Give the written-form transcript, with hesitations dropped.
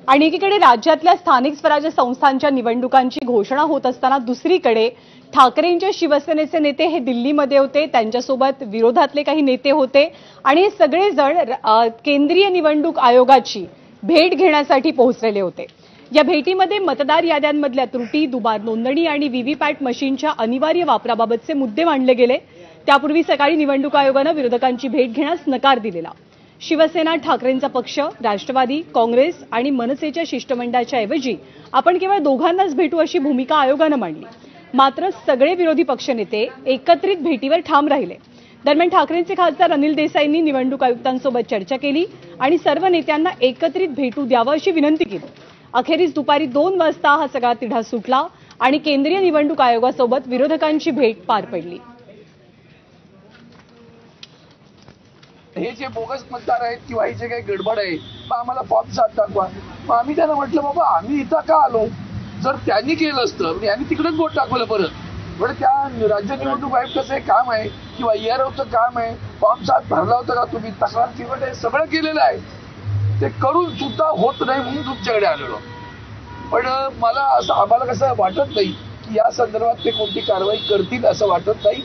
आणि एकीकडे राज्यातल्या स्थानिक स्वराज्य संस्थांच्या निवडणुकांची घोषणा होत असताना दुसरीकडे ठाकरेंच्या शिवसेनेचे नेते हे दिल्लीमध्ये होते, त्यांच्यासोबत विरोधातले काही नेते होते आणि हे सगळेजण केंद्रीय निवडणूक आयोगाची भेट घेण्यासाठी पोहोचलेले होते। या भेटीमध्ये मतदार याद्यांमधल्या त्रुटी, दुबार नोंदणी आणि व्हीव्हीपॅट मशीनच्या अनिवार्य वापराबाबतचे मुद्दे मांडले गेले। त्यापूर्वी सकाळी निवडणूक आयोगाने विरोधकांची भेट घेण्यास नकार दिलेला। शिवसेना, ठाकरेंचा पक्ष, राष्ट्रवादी, काँग्रेस आणि मनसेच्या शिष्टमंडळाच्या ऐवजी आपण केवळ दोघांनाच भेटू अशी भूमिका आयोगाने मांडली। मात्र सगळे विरोधी पक्षनेते एकत्रित भेटीवर ठाम राहिले। दरम्यान ठाकरेंचे खासदार अनिल देसाईंनी निवडणूक आयुक्तांसोबत चर्चा केली आणि सर्व नेत्यांना एकत्रित भेटू द्यावं अशी विनंती केली। अखेरीस दुपारी 2 वाजता हा सगळा तिढा सुटला आणि केंद्रीय निवडणूक आयोगासोबत विरोधकांची भेट पार पडली। हे जे बोगस मतदार आहेत किंवा हे जे काही गडबड आहे मग आम्हाला फॉर्म 7 दाखवा। मग आम्ही त्यांना म्हटलं बाबा आम्ही इथं का आलो, जर त्यांनी केलं असतं यांनी तिकडेच बोट टाकवलं परत। म्हणजे त्या राज्य निवडणूक आयुक्ताचं काम आहे किंवा EROचं काम आहे, फॉर्म 7 भरला होता का तुम्ही, तक्रार चिवट आहे, सगळं केलेलं आहे, ते करून सुद्धा होत नाही म्हणून तुमच्याकडे आलेलो। पण मला असं आम्हाला कसं वाटत नाही की या संदर्भात ते कोणती कारवाई करतील असं वाटत नाही।